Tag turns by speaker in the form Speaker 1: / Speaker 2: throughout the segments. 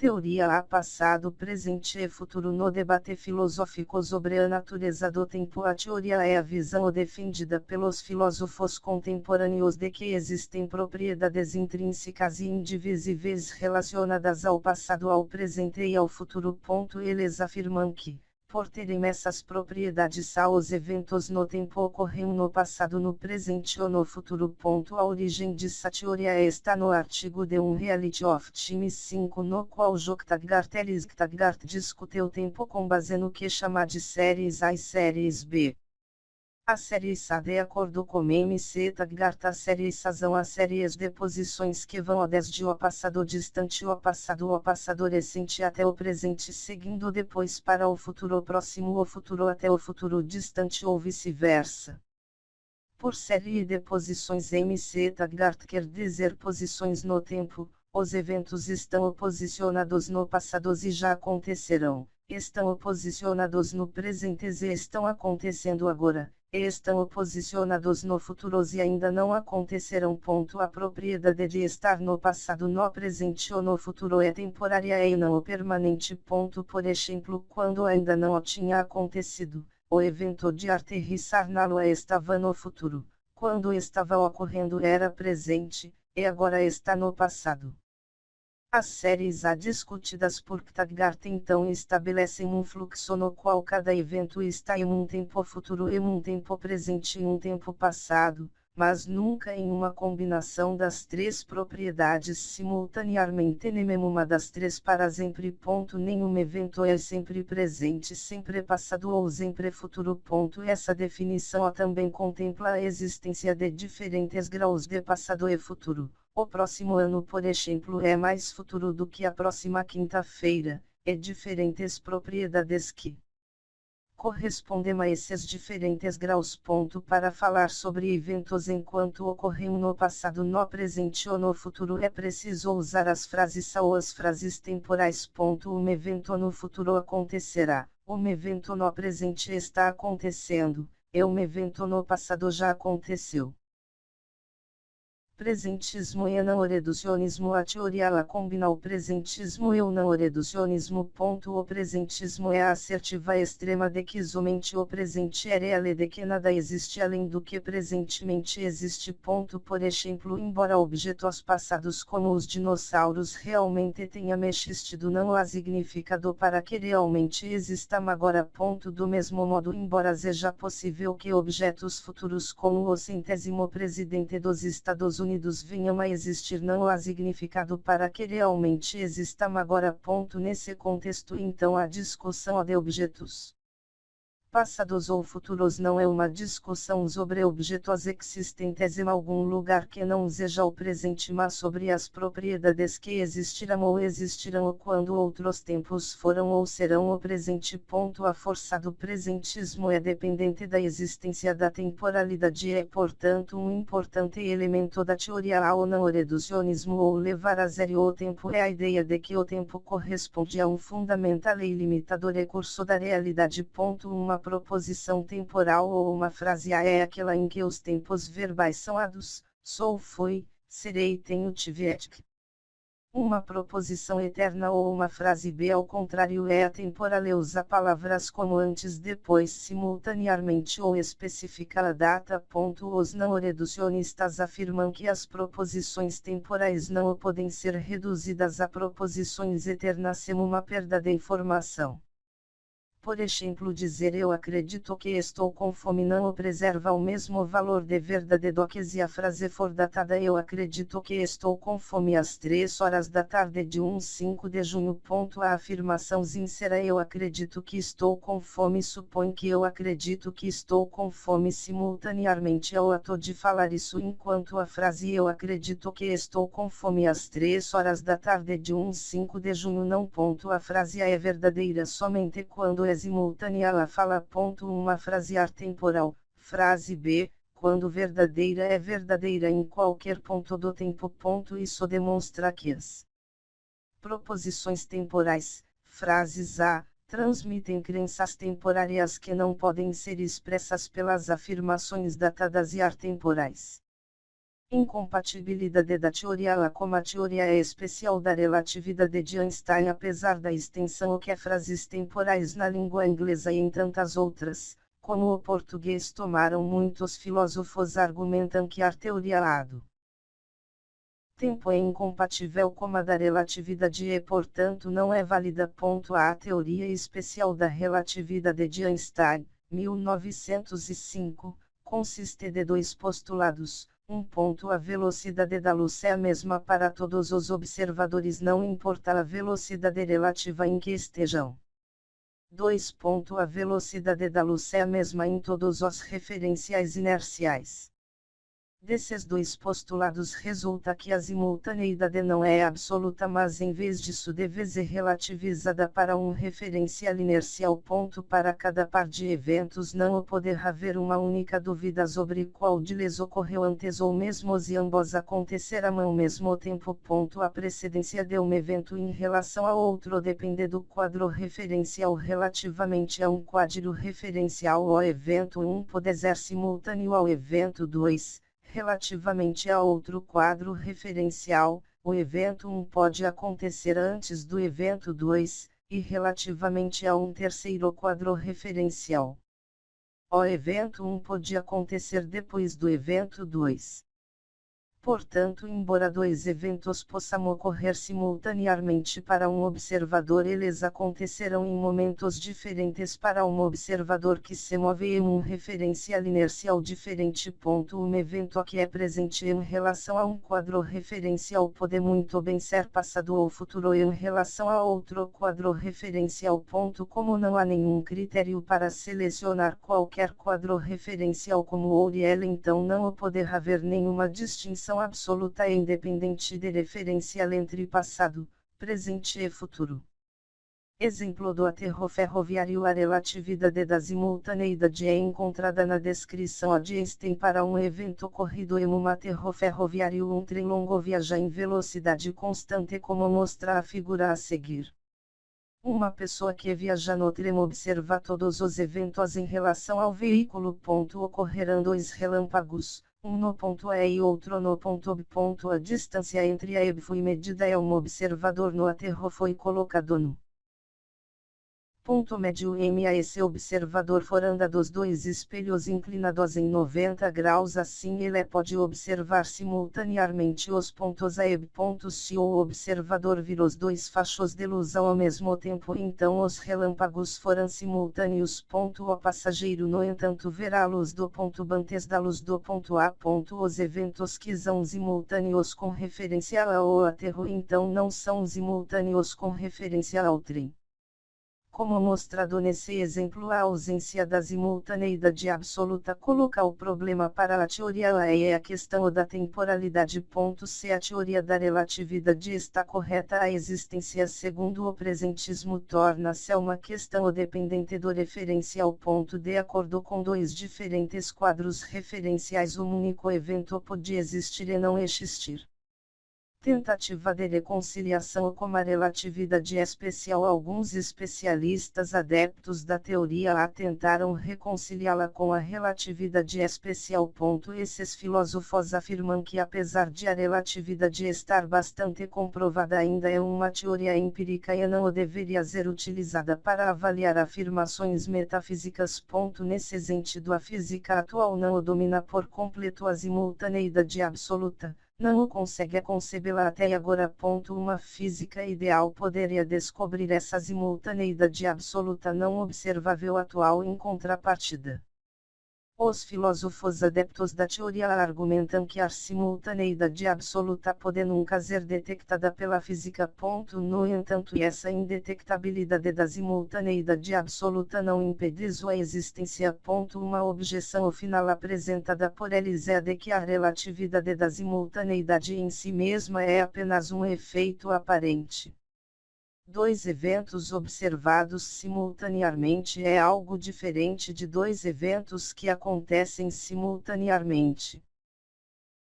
Speaker 1: teoria há passado, presente e futuro no debate filosófico sobre a natureza do tempo. A teoria é a visão defendida pelos filósofos contemporâneos de que existem propriedades intrínsecas e indivisíveis relacionadas ao passado, ao presente e ao futuro. Eles afirmam que, por terem essas propriedades, os eventos no tempo ocorrem no passado, no presente ou no futuro. A origem dessa teoria está no artigo de Um Reality of Time 5, no qual Joktaggart discute o tempo com base no que chama de séries A e séries B. A série A, de acordo com MC Taggart, a série A são as séries de posições que vão desde o passado distante, o passado recente até o presente, seguindo depois para o futuro próximo, o futuro até o futuro distante ou vice-versa. Por série de posições, MC Taggart quer dizer posições no tempo. Os eventos estão posicionados no passado e já aconteceram, estão posicionados no presente e estão acontecendo agora, e estão posicionados no futuro e ainda não acontecerão. A propriedade de estar no passado, no presente ou no futuro é temporária e não permanente. Por exemplo, quando ainda não tinha acontecido, o evento de aterrissar na Lua estava no futuro, quando estava ocorrendo era presente, e agora está no passado. As séries A discutidas por Taggart então estabelecem um fluxo no qual cada evento está em um tempo futuro e um tempo presente e um tempo passado, mas nunca em uma combinação das três propriedades simultaneamente, nem uma das três para sempre. Nenhum evento é sempre presente, sempre passado ou sempre futuro. Essa definição também contempla a existência de diferentes graus de passado e futuro. O próximo ano, por exemplo, é mais futuro do que a próxima quinta-feira, e diferentes propriedades que correspondem a esses diferentes graus. Para falar sobre eventos enquanto ocorrem no passado, no presente ou no futuro, é preciso usar as frases ou as frases temporais. Um evento no futuro acontecerá, um evento no presente está acontecendo, e um evento no passado já aconteceu. Presentismo e não-reducionismo. A teoria combina o presentismo e o não-reducionismo. O presentismo é a assertiva extrema de que somente o presente é real e de que nada existe além do que presentemente existe. Por exemplo, embora objetos passados como os dinossauros realmente tenham existido, não há significado para que realmente existam agora. Do mesmo modo, embora seja possível que objetos futuros como o 100º presidente dos Estados Unidos venham a existir, não há significado para que realmente existam agora. Nesse contexto, então, a discussão de objetos passados ou futuros não é uma discussão sobre objetos existentes em algum lugar que não seja o presente, mas sobre as propriedades que existirão ou existirão quando outros tempos foram ou serão o presente. A força do presentismo é dependente da existência da temporalidade e é, portanto, um importante elemento da teoria ao não-reducionismo ou levar a zero o tempo. É a ideia de que o tempo corresponde a um fundamental e ilimitado recurso da realidade. Uma proposição temporal ou uma frase A é aquela em que os tempos verbais são ados, sou, foi, serei, tenho, tive, etc. Uma proposição eterna ou uma frase B, ao contrário, é atemporal e usa palavras como antes, depois, simultaneamente ou especifica a data. Os não-reducionistas afirmam que as proposições temporais não podem ser reduzidas a proposições eternas sem uma perda de informação. Por exemplo, dizer eu acredito que estou com fome não preserva o mesmo valor de verdade do que se a frase for datada eu acredito que estou com fome às 3 horas da tarde de 5 de junho. A afirmação sincera eu acredito que estou com fome supõe que eu acredito que estou com fome simultaneamente ao ato de falar isso, enquanto a frase eu acredito que estou com fome às 3 horas da tarde de 5 de junho não. A frase A é verdadeira somente quando é simultânea à fala. Uma frase atemporal, frase B, quando verdadeira é verdadeira em qualquer ponto do tempo. Isso demonstra que as proposições temporais, frases A, transmitem crenças temporárias que não podem ser expressas pelas afirmações datadas e atemporais. Incompatibilidade da teoria com a teoria especial da relatividade de Einstein. Apesar da extensão que frases temporais na língua inglesa e em tantas outras, como o português tomaram, muitos filósofos argumentam que a teoria do tempo é incompatível com a da relatividade e portanto não é válida. A teoria especial da relatividade de Einstein, 1905, consiste de dois postulados. A velocidade da luz é a mesma para todos os observadores, não importa a velocidade relativa em que estejam. 2. A velocidade da luz é a mesma em todos os referenciais inerciais. Desses dois postulados resulta que a simultaneidade não é absoluta, mas em vez disso deve ser relativizada para um referencial inercial. Para cada par de eventos não pode haver uma única dúvida sobre qual deles ocorreu antes ou mesmo se ambos acontecerão ao mesmo tempo. A precedência de um evento em relação ao outro depende do quadro referencial relativamente a um quadro referencial. O evento 1 pode ser simultâneo ao evento 2. Relativamente a outro quadro referencial, o evento 1 pode acontecer antes do evento 2, e relativamente a um terceiro quadro referencial, o evento 1 pode acontecer depois do evento 2. Portanto, embora dois eventos possam ocorrer simultaneamente para um observador, eles acontecerão em momentos diferentes para um observador que se move em um referencial inercial diferente. Um evento que é presente em relação a um quadro referencial pode muito bem ser passado ou futuro em relação a outro quadro referencial. Como não há nenhum critério para selecionar qualquer quadro referencial como Ouriel, então não pode haver nenhuma distinção absoluta e independente de referencial entre passado, presente e futuro. Exemplo do aterro ferroviário. A relatividade da simultaneidade é encontrada na descrição de Einstein para um evento ocorrido em um aterro ferroviário. Um trem longo viaja em velocidade constante, como mostra a figura a seguir. Uma pessoa que viaja no trem observa todos os eventos em relação ao veículo. Ocorrerão dois relâmpagos, um no ponto E e outro no ponto B. A distância entre a E e B foi medida e um observador no aterro foi colocado no ponto médio M. A esse observador foram dados dois espelhos inclinados em 90 graus, assim ele pode observar simultaneamente os pontos A e B. Se o observador vir os dois fachos de luz ao mesmo tempo, então os relâmpagos foram simultâneos. O passageiro, no entanto, verá a luz do ponto B antes da luz do ponto A. Os eventos que são simultâneos com referência ao aterro então não são simultâneos com referência ao trem. Como mostrado nesse exemplo, a ausência da simultaneidade absoluta coloca o problema para a teoria e a questão da temporalidade. Se a teoria da relatividade está correta, a existência segundo o presentismo torna-se uma questão dependente do referencial. De acordo com dois diferentes quadros referenciais, um único evento pode existir e não existir. Tentativa de reconciliação com a relatividade especial. Alguns especialistas adeptos da teoria tentaram reconciliá-la com a relatividade especial. Esses filósofos afirmam que, apesar de a relatividade estar bastante comprovada, ainda é uma teoria empírica e não deveria ser utilizada para avaliar afirmações metafísicas. Nesse sentido, a física atual não domina por completo a simultaneidade absoluta. Não consegue concebê-la até agora. Uma física ideal poderia descobrir essa simultaneidade absoluta não observável atual em contrapartida. Os filósofos adeptos da teoria argumentam que a simultaneidade absoluta pode nunca ser detectada pela física. No entanto, essa indetectabilidade da simultaneidade absoluta não impede sua existência. Uma objeção final apresentada por eles é de que a relatividade da simultaneidade em si mesma é apenas um efeito aparente. Dois eventos observados simultaneamente é algo diferente de dois eventos que acontecem simultaneamente.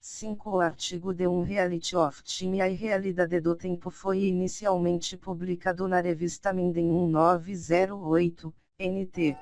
Speaker 1: 5. O artigo de Reality of Time e Realidade do Tempo foi inicialmente publicado na revista Minden 1908, NT.